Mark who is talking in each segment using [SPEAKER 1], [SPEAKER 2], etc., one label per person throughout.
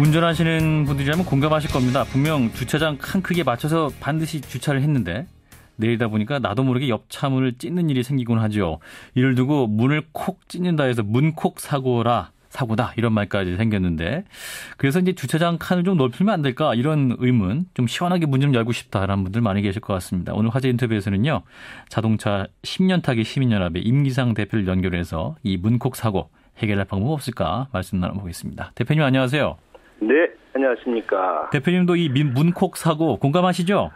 [SPEAKER 1] 운전하시는 분들이라면 공감하실 겁니다. 분명 주차장 칸 크기에 맞춰서 반드시 주차를 했는데 내리다 보니까 나도 모르게 옆차문을 찢는 일이 생기곤 하죠. 이를 두고 문을 콕 찢는다 해서 문콕 사고다 이런 말까지 생겼는데, 그래서 이제 주차장 칸을 좀 넓히면 안 될까 이런 의문, 좀 시원하게 문 좀 열고 싶다라는 분들 많이 계실 것 같습니다. 오늘 화제 인터뷰에서는요, 자동차 10년 타기 시민연합의 임기상 대표를 연결해서 이 문콕 사고 해결할 방법 없을까 말씀 나눠보겠습니다. 대표님 안녕하세요.
[SPEAKER 2] 네, 안녕하십니까.
[SPEAKER 1] 대표님도 이 문콕 사고 공감하시죠?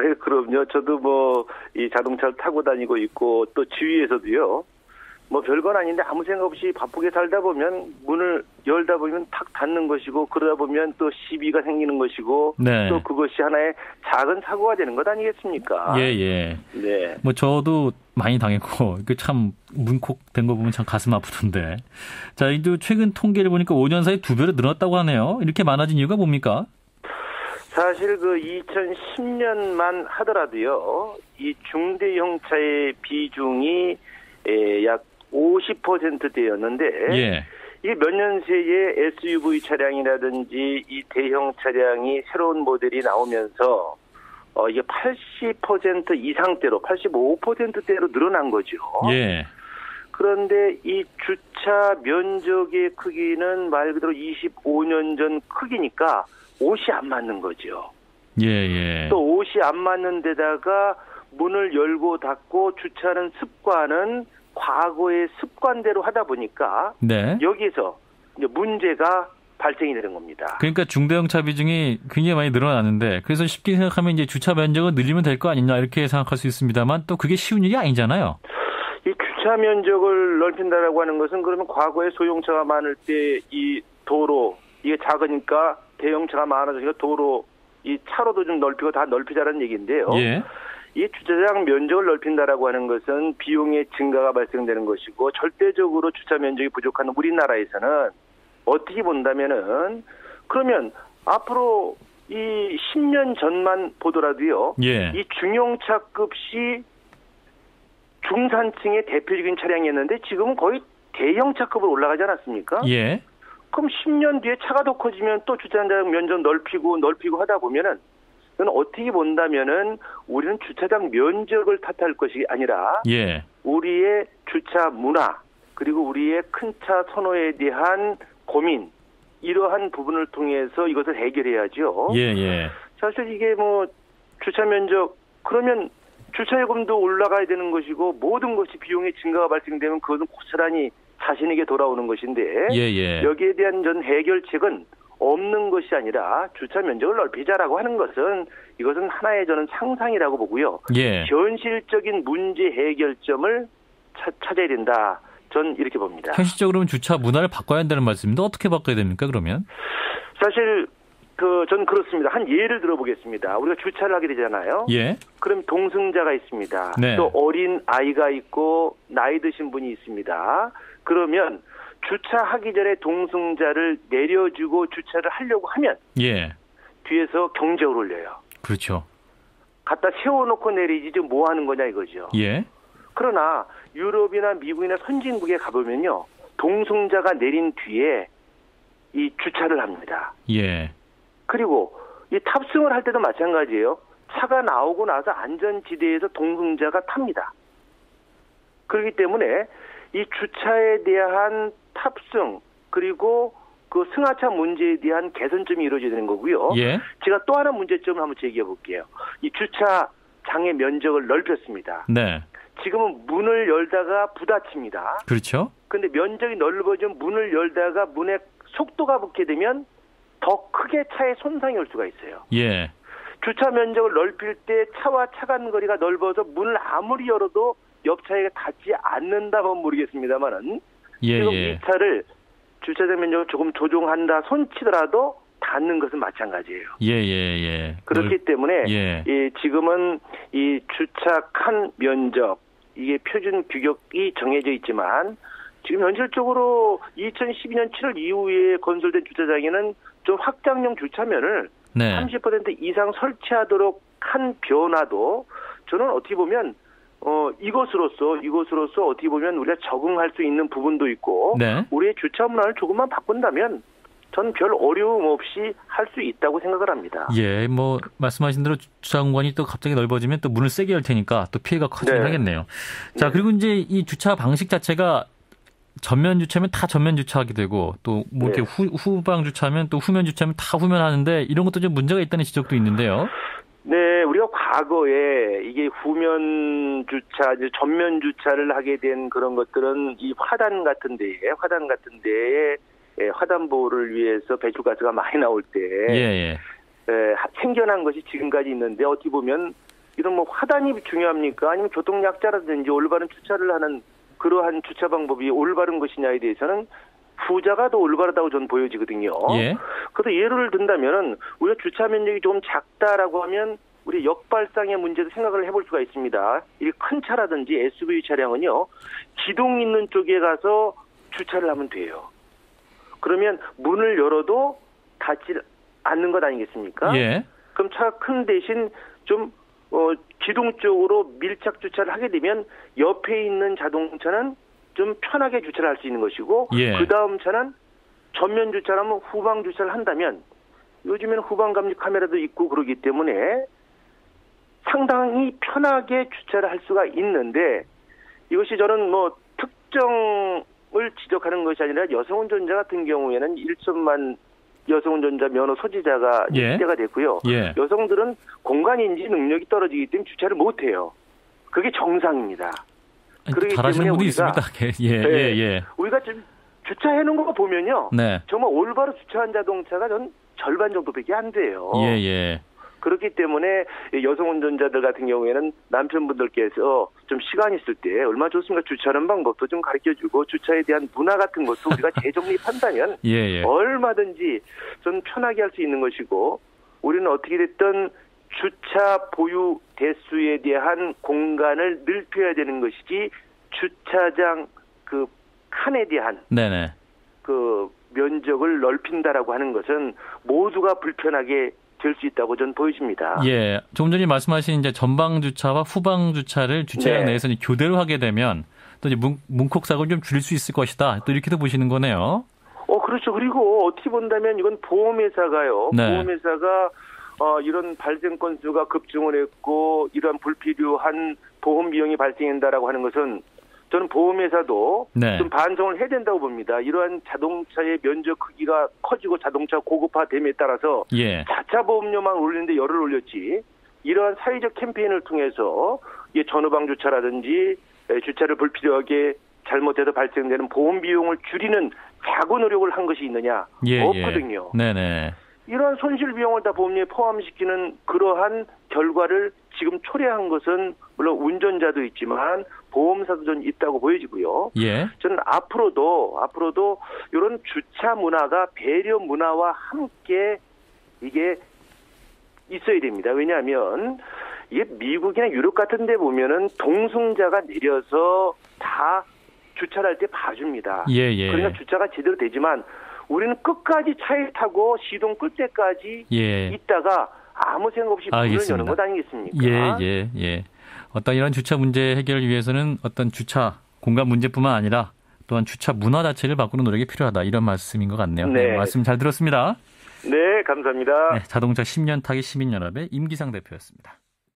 [SPEAKER 2] 예, 그럼요. 저도 이 자동차를 타고 다니고 있고, 또 주위에서도요, 별건 아닌데 아무 생각 없이 바쁘게 살다 보면 문을 열다 보면 탁 닫는 것이고, 그러다 보면 또 시비가 생기는 것이고,
[SPEAKER 1] 네.
[SPEAKER 2] 또 그것이 하나의 작은 사고가 되는 것 아니겠습니까?
[SPEAKER 1] 예.
[SPEAKER 2] 네.
[SPEAKER 1] 저도 많이 당했고, 참 문콕 된 거 보면 참 가슴 아프던데. 자, 이제 최근 통계를 보니까 5년 사이 2배로 늘었다고 하네요. 이렇게 많아진 이유가 뭡니까?
[SPEAKER 2] 사실 2010년만 하더라도요, 이 중대형차의 비중이 약 50%대였는데,
[SPEAKER 1] 예.
[SPEAKER 2] 이게 몇 년 새에 SUV 차량이라든지 이 대형 차량이 새로운 모델이 나오면서 이게 80% 이상대로, 85%대로 늘어난 거죠.
[SPEAKER 1] 예.
[SPEAKER 2] 그런데 이 주차 면적의 크기는 말 그대로 25년 전 크기니까 옷이 안 맞는 거죠.
[SPEAKER 1] 예.
[SPEAKER 2] 또 옷이 안 맞는 데다가 문을 열고 닫고 주차하는 습관은 과거의 습관대로 하다 보니까,
[SPEAKER 1] 네.
[SPEAKER 2] 여기서 이제 문제가 발생이 되는 겁니다.
[SPEAKER 1] 그러니까 중대형차 비중이 굉장히 많이 늘어나는데, 그래서 쉽게 생각하면 이제 주차 면적을 늘리면 될 거 아니냐 이렇게 생각할 수 있습니다만, 또 그게 쉬운 일이 아니잖아요.
[SPEAKER 2] 이 주차 면적을 넓힌다라고 하는 것은, 그러면 과거에 소형차가 많을 때 이 도로, 이게 작으니까 대형차가 많아지니까 도로, 이 차로도 좀 넓히고 다 넓히자는 얘기인데요.
[SPEAKER 1] 예.
[SPEAKER 2] 이 주차장 면적을 넓힌다라고 하는 것은 비용의 증가가 발생되는 것이고, 절대적으로 주차 면적이 부족한 우리나라에서는 어떻게 본다면은, 그러면 앞으로 이 10년 전만 보더라도요,
[SPEAKER 1] 예.
[SPEAKER 2] 이 중형차급이 중산층의 대표적인 차량이었는데 지금은 거의 대형차급으로 올라가지 않았습니까?
[SPEAKER 1] 예.
[SPEAKER 2] 그럼 10년 뒤에 차가 더 커지면 또 주차장 면적 넓히고 하다 보면은, 그건 어떻게 본다면은 우리는 주차장 면적을 탓할 것이 아니라,
[SPEAKER 1] 예.
[SPEAKER 2] 우리의 주차 문화, 그리고 우리의 큰 차 선호에 대한 고민, 이러한 부분을 통해서 이것을 해결해야죠.
[SPEAKER 1] 예.
[SPEAKER 2] 사실 이게 주차 면적, 그러면 주차요금도 올라가야 되는 것이고, 모든 것이 비용의 증가가 발생되면 그것은 고스란히 자신에게 돌아오는 것인데,
[SPEAKER 1] 예.
[SPEAKER 2] 여기에 대한 전 해결책은 없는 것이 아니라 주차 면적을 넓히자라고 하는 것은, 이것은 하나의 저는 상상이라고 보고요.
[SPEAKER 1] 예.
[SPEAKER 2] 현실적인 문제 해결점을 찾아야 된다. 전 이렇게 봅니다.
[SPEAKER 1] 현실적으로는 주차 문화를 바꿔야 한다는 말씀인데 어떻게 바꿔야 됩니까, 그러면?
[SPEAKER 2] 사실 전 그렇습니다. 한 예를 들어보겠습니다. 우리가 주차를 하게 되잖아요.
[SPEAKER 1] 예.
[SPEAKER 2] 그럼 동승자가 있습니다.
[SPEAKER 1] 네.
[SPEAKER 2] 또 어린 아이가 있고 나이 드신 분이 있습니다. 그러면 주차하기 전에 동승자를 내려주고 주차를 하려고 하면,
[SPEAKER 1] 예.
[SPEAKER 2] 뒤에서 경적을 울려요.
[SPEAKER 1] 그렇죠.
[SPEAKER 2] 갖다 세워놓고 내리지 지금 뭐 하는 거냐 이거죠.
[SPEAKER 1] 예.
[SPEAKER 2] 그러나 유럽이나 미국이나 선진국에 가보면요, 동승자가 내린 뒤에 이 주차를 합니다.
[SPEAKER 1] 예.
[SPEAKER 2] 그리고 이 탑승을 할 때도 마찬가지예요. 차가 나오고 나서 안전지대에서 동승자가 탑니다. 그렇기 때문에 이 주차에 대한 탑승, 그리고 그 승하차 문제에 대한 개선점이 이루어져야 되는 거고요.
[SPEAKER 1] 예.
[SPEAKER 2] 제가 또 하나 문제점을 한번 제기해 볼게요. 이 주차장의 면적을 넓혔습니다.
[SPEAKER 1] 네.
[SPEAKER 2] 지금은 문을 열다가 부딪힙니다.
[SPEAKER 1] 그렇죠.
[SPEAKER 2] 근데 면적이 넓어지면 문을 열다가 문에 속도가 붙게 되면 더 크게 차에 손상이 올 수가 있어요.
[SPEAKER 1] 예.
[SPEAKER 2] 주차 면적을 넓힐 때 차와 차 간 거리가 넓어서 문을 아무리 열어도 옆 차에 닿지 않는다면 모르겠습니다만은, 지금 이 차를 주차장 면적을 조금 조정한다 손치더라도 닿는 것은 마찬가지예요.
[SPEAKER 1] 예.
[SPEAKER 2] 그렇기 때문에
[SPEAKER 1] 예.
[SPEAKER 2] 지금은 이 주차 칸 면적, 이게 표준 규격이 정해져 있지만, 지금 현실적으로 2012년 7월 이후에 건설된 주차장에는 좀 확장형 주차면을
[SPEAKER 1] 네.
[SPEAKER 2] 30% 이상 설치하도록 한 변화도, 저는 어떻게 보면 이것으로서 어떻게 보면 우리가 적응할 수 있는 부분도 있고,
[SPEAKER 1] 네.
[SPEAKER 2] 우리의 주차 문화를 조금만 바꾼다면 전 별 어려움 없이 할 수 있다고 생각을 합니다.
[SPEAKER 1] 예, 뭐 말씀하신 대로 주차 공간이 또 갑자기 넓어지면 또 문을 세게 열 테니까 또 피해가 커지긴
[SPEAKER 2] 네.
[SPEAKER 1] 하겠네요. 자, 그리고 이제 이 주차 방식 자체가 전면 주차하면 다 전면 주차하게 되고 또 뭐 이렇게 후방 주차하면 또 후면 주차하면 다 후면 하는데 이런 것도 좀 문제가 있다는 지적도 있는데요.
[SPEAKER 2] 네, 우리가 과거에 이게 후면 주차, 이제 전면 주차를 하게 된 그런 것들은 이 화단 같은 데에 화단보호를 위해서 배출가스가 많이 나올 때 생겨난 것이 지금까지 있는데 어떻게 보면 이런 뭐 화단이 중요합니까? 아니면 교통약자라든지 올바른 주차를 하는 그러한 주차 방법이 올바른 것이냐에 대해서는 후자가 더 올바르다고 저는 보여지거든요.
[SPEAKER 1] 예.
[SPEAKER 2] 그래서 예를 든다면은 우리가 주차 면적이 좀 작다라고 하면 우리 역발상의 문제도 생각을 해볼 수가 있습니다. 이 큰 차라든지 SUV 차량은요, 기둥 있는 쪽에 가서 주차를 하면 돼요. 그러면 문을 열어도 닫지 않는 것 아니겠습니까?
[SPEAKER 1] 예.
[SPEAKER 2] 그럼 차가 큰 대신 좀 기둥 쪽으로 밀착 주차를 하게 되면 옆에 있는 자동차는 좀 편하게 주차를 할 수 있는 것이고 그 다음 차는 전면 주차를 하면 후방 주차를 한다면 요즘에는 후방 감지 카메라도 있고 그러기 때문에 상당히 편하게 주차를 할 수가 있는데 이것이 저는 뭐 특정을 지적하는 것이 아니라 여성 운전자 같은 경우에는 1천만 여성 운전자 면허 소지자가 입대가 됐고요. 여성들은 공간인지 능력이 떨어지기 때문에 주차를 못해요. 그게 정상입니다.
[SPEAKER 1] 잘하시는 분도 있습니다.
[SPEAKER 2] 우리가 지금 주차해놓은 거 보면요. 정말 올바로 주차한 자동차가 전 절반 정도밖에 안 돼요. 그렇기 때문에 여성 운전자들 같은 경우에는 남편분들께서 좀 시간 있을 때 얼마나 좋습니까? 주차하는 방법도 좀 가르쳐주고 주차에 대한 문화 같은 것도 우리가 재정립한다면 얼마든지 좀 편하게 할 수 있는 것이고 우리는 어떻게 됐든 주차 보유 대수에 대한 공간을 넓혀야 되는 것이지 주차장 그 칸에 대한 그 면적을 넓힌다라고 하는 것은 모두가 불편하게 될 수 있다고 저는 보여집니다.
[SPEAKER 1] 예, 조금 전에 말씀하신 이제 전방 주차와 후방 주차를 주차장 내에서 이제 교대로 하게 되면 또 이제 문콕 사고를 좀 줄일 수 있을 것이다. 또 이렇게도 보시는 거네요.
[SPEAKER 2] 그렇죠. 그리고 어떻게 본다면 이건 보험회사가요. 보험회사가 이런 발생 건수가 급증을 했고 이러한 불필요한 보험 비용이 발생한다라고 하는 것은 저는 보험회사도 좀 반성을 해야 된다고 봅니다. 이러한 자동차의 면적 크기가 커지고 자동차 고급화됨에 따라서 자차 보험료만 올리는데 열을 올렸지 이러한 사회적 캠페인을 통해서 전후방 주차라든지 주차를 불필요하게 잘못해서 발생되는 보험 비용을 줄이는 자구 노력을 한 것이 있느냐? 없거든요. 이러한 손실 비용을 다 보험료에 포함시키는 그러한 결과를 지금 초래한 것은 물론 운전자도 있지만 보험사도 전 있다고 보여지고요. 저는 앞으로도 이런 주차 문화가 배려 문화와 함께 이게 있어야 됩니다. 왜냐하면 이게 미국이나 유럽 같은 데 보면은 동승자가 내려서 다 주차를 할 때 봐줍니다. 그러니까 주차가 제대로 되지만 우리는 끝까지 차에 타고 시동 끌 때까지 있다가 아무 생각 없이 문을 여는 것 아니겠습니까?
[SPEAKER 1] 어떤 이런 주차 문제 해결을 위해서는 어떤 주차 공간 문제뿐만 아니라 또한 주차 문화 자체를 바꾸는 노력이 필요하다. 이런 말씀인 것 같네요. 말씀 잘 들었습니다.
[SPEAKER 2] 네, 감사합니다.
[SPEAKER 1] 자동차 10년 타기 시민연합의 임기상 대표였습니다.